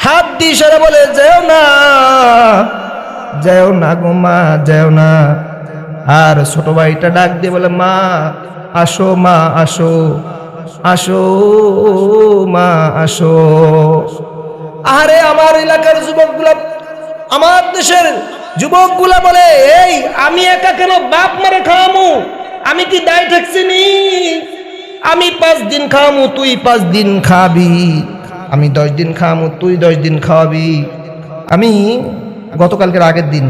হাত দিয়ে ইশারা বলে যেও না, যেও না গো মা, যেও না। আর ছোট ভাইটা ডাক দিয়ে বলে মা আসো, মা আসো, আসো মা আসো। আরে আমার এলাকার যুবকগুলা, আমার দেশের যুবকগুলা বলে এই আমি একা কেন বাপ মারে খাওয়ামু, আমি কি দায় ঠেকছি নি? আমি 5 দিন খাওয়ামু, তুই 5 দিন খাবি, আমি 10 দিন খাওয়ামু, তুই 10 দিন খাওয়াবি। আমি গতকালকের আগের দিন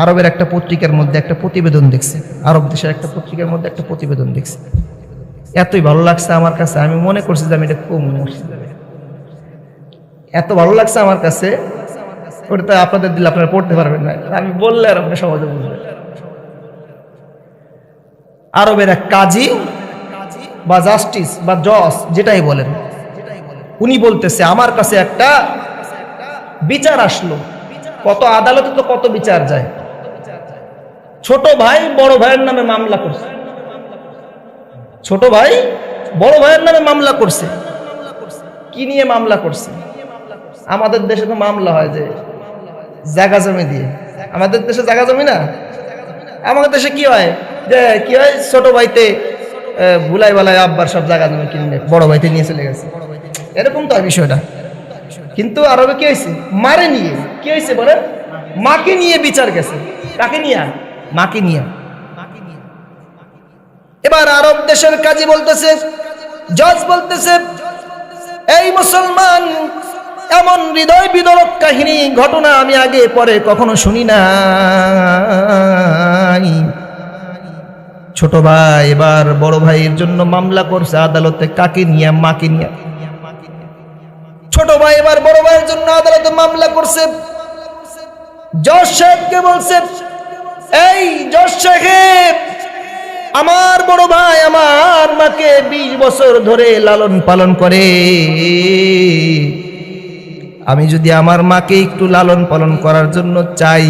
আরবের একটা পত্রিকার মধ্যে একটা প্রতিবেদন দেখছি, আরব দেশের একটা পত্রিকার মধ্যে একটা প্রতিবেদন দেখছি। এতই ভালো লাগছে আমার কাছে, আমি মনে করছি যে আমি এটা কম মরছি, এত ভালো লাগছে আমার কাছে। ওটা আপনাদের দিলে আপনারা পড়তে পারবেন না, আমি বললে আর আপনি সহজে বুঝবেন। আরবের এক কাজী বা জাস্টিস বা জজ যেটাই বলেন, উনি বলতেছে আমার কাছে একটা বিচার আসলো। কত আদালতে তো কত বিচার যায়। ছোট ভাই বড় ভাইয়ের নামে মামলা করছে, ছোট ভাই বড় ভাইয়ের নামে মামলা করছে। কি নিয়ে মামলা করছে? আমাদের দেশে তো মামলা হয় যে জায়গা জমি দিয়ে, আমাদের দেশে জায়গা জমি না, আমাদের দেশে কি হয় যে কি হয়, ছোট ভাইতে ভুলাই বেলায় আব্বার সব জায়গা জমি কিনে বড় ভাইতে নিয়ে চলে গেছে, এরকম তো বিষয়টা। কিন্তু আরবে কি হয়েছে, মারে নিয়ে কি হয়েছে বলে, মাকে নিয়ে বিচার গেছে। কাকে নিয়ে? মাকে নিয়ে। এবার আরব দেশের কাজী বলতেছে, জজ বলতেছে এই মুসলমান, এমন হৃদয় বিদারক কাহিনী ঘটনা আমি আগে পরে কখনো শুনি নাই। ছোট ভাই এবার বড় ভাইয়ের জন্য মামলা করছে আদালতে। কাকে নিয়ে? মাকে নিয়ে। ছোট ভাই এবার বড় ভাইয়ের জন্য আদালতে মামলা করছে। জজ সাহেবকে বলছে এই জজ সাহেব, আমার বড় ভাই আমার মাকে 20 বছর ধরে লালন পালন করে, আমি যদি আমার মাকে একটু লালন পালন করার জন্য চাই।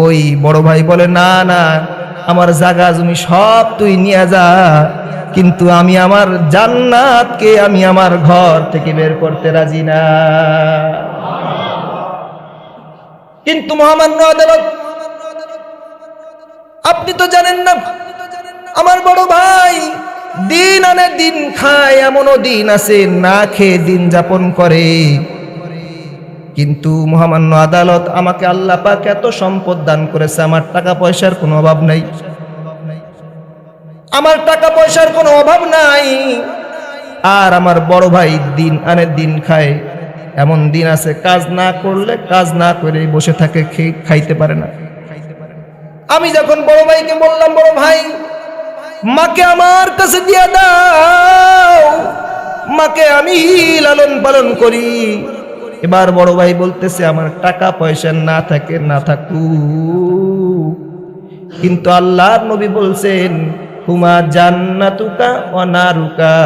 ওই বড় ভাই বলে না না, আমার জায়গা জমি সব তুই নিয়ে যা, কিন্তু আমি আমার জান্নাতকে আমি আমার ঘর থেকে বের করতে রাজি না। কিন্তু মহামান্য আদালত, আপনি তো জানেন না আমার বড় ভাই দিন আনে দিন খায়, এমনও দিন আছে না খেয়ে দিন যাপন করে। কিন্তু মহামান্য আদালত, আমাকে আল্লাহ পাক এত সম্পদ দান করেছে, আমার টাকা পয়সার কোনো অভাব নাই, আমার টাকা পয়সার কোনো অভাব নাই। আর আমার বড় ভাই দিন আনে দিন খায়, এমন দিন আছে কাজ না করলে, কাজ না করে বসে থাকে, খাইতে পারে না। আমি যখন বড় ভাইকে বললাম বড় ভাই মাকে আমার কাছে দিয়ে দাও, মাকে আমি লালন পালন করি। এবার বড় ভাই বলতেছে আমার টাকা পয়সা না থাকে না থাকুক, কিন্তু আল্লাহর নবী বলছেন হুমা জান্নাতুকা ওয়া নারুকা।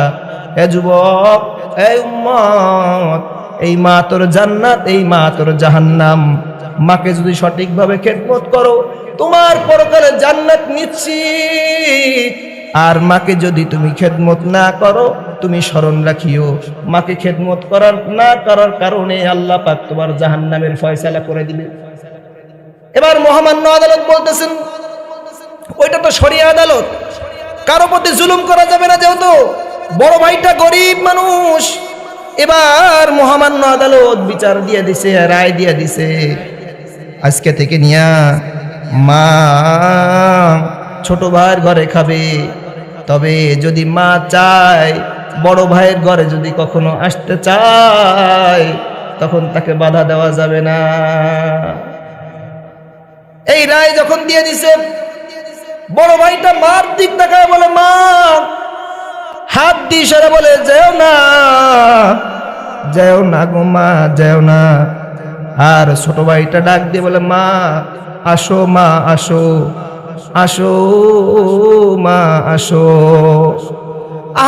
এ যুবক, এই উম্মত, এই মা তোর জান্নাত, এই মা তোর জাহান্নাম। মাকে যদি সঠিকভাবে খেদমত করো তোমার পরকালে জান্নাত নিশ্চিত। আর মাকে যদি তুমি খেদমত না করো, তুমি স্মরণ রাখিও মাকে খেদমত করার না করার কারণে আল্লাহ পাক তোমার জাহান্নামের ফয়সালা করে দিবে। এবার মহামান্য আদালত বলতেছেন ওইটা তো শরিয়া আদালত, কারো প্রতি জুলুম করা যাবে না, যেহেতু বড় ভাইটা গরিব মানুষ। এবার মহামান্য আদালত বিচার দিয়ে দিছে, রায় দিয়ে দিছে, আজকে থেকে নিয়া মা ছোট ভাইয়ের ঘরে খাবে। তবে যদি মা চায় বড় ভাইয়ের ঘরে যদি কখনো আসতে চায়, তখন তাকে বাধা দেওয়া যাবে না। এই রায় যখন দিয়ে দিছে, বড় ভাইটা মার দিক তাকায় বলে মা, হাত দিয়ে ইশারা বলে যেও না, যেও না গো মা, যেও না। আর ছোট ভাইটা ডাক দিয়ে বলে মা আসো, মা আসো, আসো মা আসো।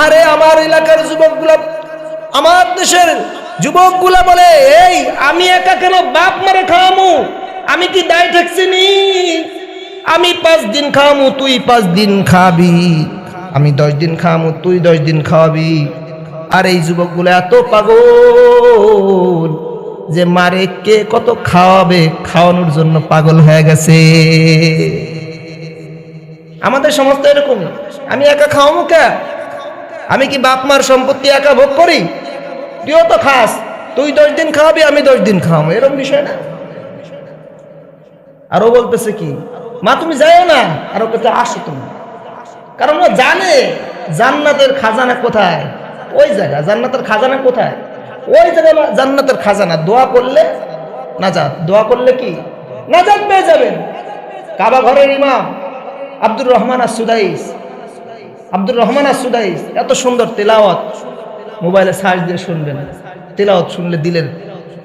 আরে আমার এলাকার যুবকগুলা, আমার দেশের যুবকগুলা বলে এই আমি একা কেন বাপ মারে খাওয়ামু, আমি কি দায় ঠেকছি নি? আমি 5 দিন খাওয়ামু, তুই 5 দিন খাবি, আমি 10 দিন খাওয়ামু, তুই 10 দিন খাওয়াবি। আর এই যুবকগুলো এত পাগল, যে মারে কে কত খাওয়াবে, খাওয়ানোর জন্য পাগল হয়ে গেছে। আমাদের সমাজ তো এরকম, আমি একা খাওয়াবো কে? আমি কি বাপ মার সম্পত্তি একা ভোগ করি? তুইও তো খাস, তুই 10 দিন খাওয়াবি, আমি 10 দিন খাওয়াবো, এরকম বিষয় না। আরো বলতেছে কি, মা তুমি যাও না, আরো কোথাও আসো তুমি, কারণ ও জানে জান্নাতের খাজানা কোথায়। ওই জায়গা জান্নাতের খাজানা কোথায়? ওই জায়গায় জান্নাতের খাজানা। দোয়া করলে নাজাত, দোয়া করলে কি নাজাত পেয়ে যাবেন। কাবা ঘরের ইমাম আব্দুর রহমান আস-সুদাইস, আব্দুর রহমান আস-সুদাইস এত সুন্দর তেলাওয়াত, মোবাইলে সার্চ দিয়ে শুনবেন, তেলাওয়াত শুনলে দিলের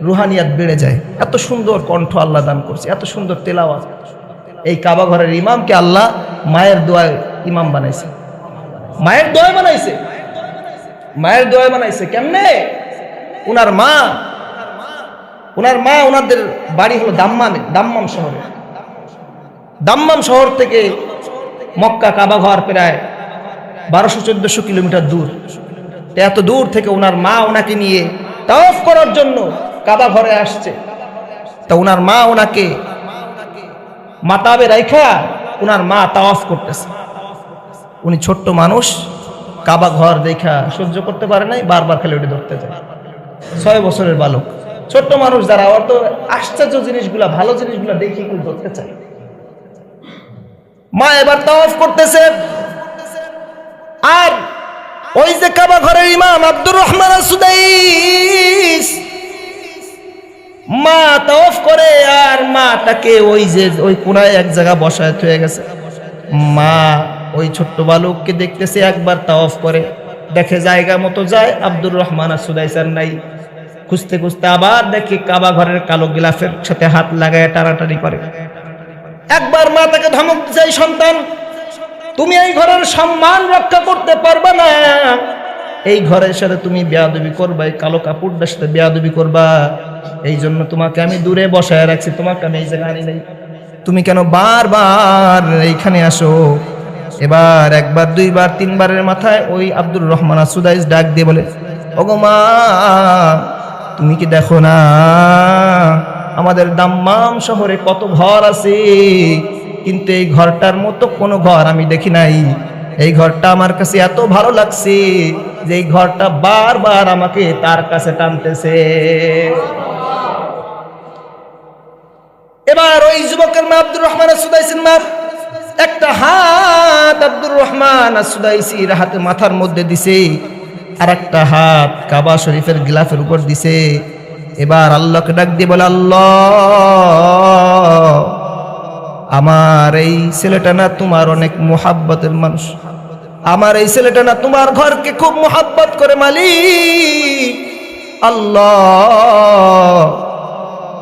রুহানিয়াত বেড়ে যায়। এত সুন্দর কণ্ঠ আল্লাহ দান করছে, এত সুন্দর তেলাওয়াত। এই কাবা ঘরের ইমামকে আল্লাহ মায়ের দোয়ায় ইমাম বানাইছে, মায়ের দোয়ায় বানাইছে, মায়ের দোয়ায় বানাইছে। কেমনে? উনার মা উনাদের বাড়ি হলো দাম্মামে, দাম্মাম শহরে। দাম্মাম শহর থেকে মক্কা কাবা ঘর প্রায় 1200-1400 কিলোমিটার দূর। এত দূর থেকে উনার মা ওনাকে নিয়ে তাওয়াফ করার জন্য কাবা ঘরে আসছে। তা উনার মা ওনাকে মাতাবে রাইখা উনার মা তাওয়াফ করতেছে। উনি ছোট্ট মানুষ, কাবা ঘর দেখা সহ্য করতে পারে নাই, বারবার খালি ওটা ধরতে যায়। 6 বছরের বালক, ছোট্ট মানুষ যারা, ওর তো আশ্চর্য জিনিসগুলা, ভালো জিনিসগুলা দেখি একটু ধরতে চায়। মা এবার তাওয়াফ করতেছে, আর ওই যে কাবা ঘরের ইমাম আব্দুর রহমান আস-সুদাইস মা তাওয়াফ করে, আর মা তাকে ওই যে ওই কোনায় এক জায়গা বসায় হয়ে গেছে। মা ওই ছোট্ট বালককে দেখতেছে, একবার তাওয়াফ করে দেখে জায়গা মতো যায়, আব্দুর রহমান আস-সুদাইস আর নাই। খুঁজতে খুঁজতে আবার দেখে কাবা ঘরের কালো গিলাফের সাথে হাত লাগায় টানাটানি করে। একবার মা তাকে ধমক দিছে, সন্তান তুমি এই ঘরের সম্মান রক্ষা করতে পারবে না, এই ঘরের সাথে তুমি বেয়াদবি করবা, এই কালো কাপড়টার সাথে বেয়াদবি করবা, এই জন্য তোমাকে আমি দূরে বসায় রাখছি, তোমাকে আমি এই জায়গায় আনি নাই। তুমি কেন বারবার এইখানে আসো? এবার একবার, দুইবার, তিনবারের মাথায় ওই আব্দুর রহমান আস-সুদাইস ডাক দিয়ে বলে, ওগো মা, তুমি কি দেখো না আমাদের দাম্মাম শহরে কত ঘর আছে, কিন্তু এই ঘরটার মতো কোনো ঘর আমি দেখি নাই। এই ঘরটা আমার কাছে এত ভালো লাগছে যে এই ঘরটা বারবার আমাকে তার কাছে টানতেছে। এবার ওই যুবকের মা আব্দুর রহমান আস-সুদাইসির মা একটা হাত আব্দুর রহমান আস-সুদাইসির হাতে মাথার মধ্যে দিছে, আর একটা হাত কাবা শরীফের গিলাফের উপর দিছে। এবার আল্লাহকে ডাক দিয়ে বলে, আল্লাহ, আমার এই ছেলেটা না তোমার অনেক মুহাব্বতের মানুষ, আমার এই ছেলেটা না তোমার ঘরকে খুব মুহাব্বত করে মালিক। আল্লাহ,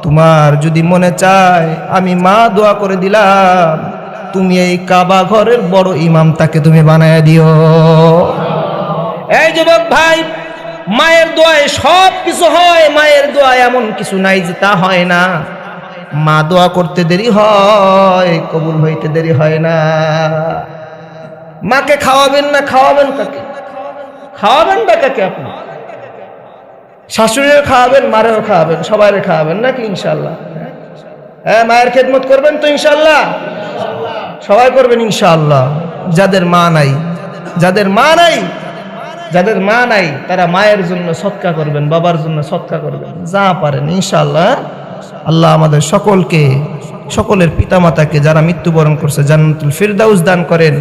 তোমার যদি মনে চায় আমি মা দোয়া করে দিলাম, তুমি এই কাবা ঘরের বড় ইমাম তাকে তুমি বানায় দিও। এই যুবক ভাই, মায়ের দোয়ায় সব কিছু হয়, মায়ের দোয়ায় এমন কিছু নাই যে তা হয় না। মা দোয়া করতে দেরি হয়, কবুল হইতে দেরি হয় না। মাকে খাওয়াবেন না, খাওয়াবেন কাকে? খাওয়াবেন না কাকে? আপনি শাশুড়িও খাওয়াবেন, মারেও খাওয়াবেন, সবাইরে খাওয়াবেন নাকি? ইনশাল্লাহ। হ্যাঁ, মায়ের খেদমত করবেন তো ইনশাল্লাহ? সবাই করবেন ইনশাআল্লাহ। যাদের মা নাই, যাদের মা নাই, যাদের মা নাই তারা মায়ের জন্য সদকা করবেন, বাবার জন্য সদকা করবেন, যা পারেন ইনশাআল্লাহ। আল্লাহ আমাদের সকলকে, সকলের পিতামাতাকে যারা মৃত্যুবরণ করছে জান্নাতুল ফিরদাউস দান করেন,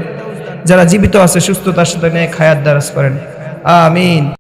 যারা জীবিত আছে সুস্থতার সাথে নেক হায়াত দারাজ করেন। আমিন।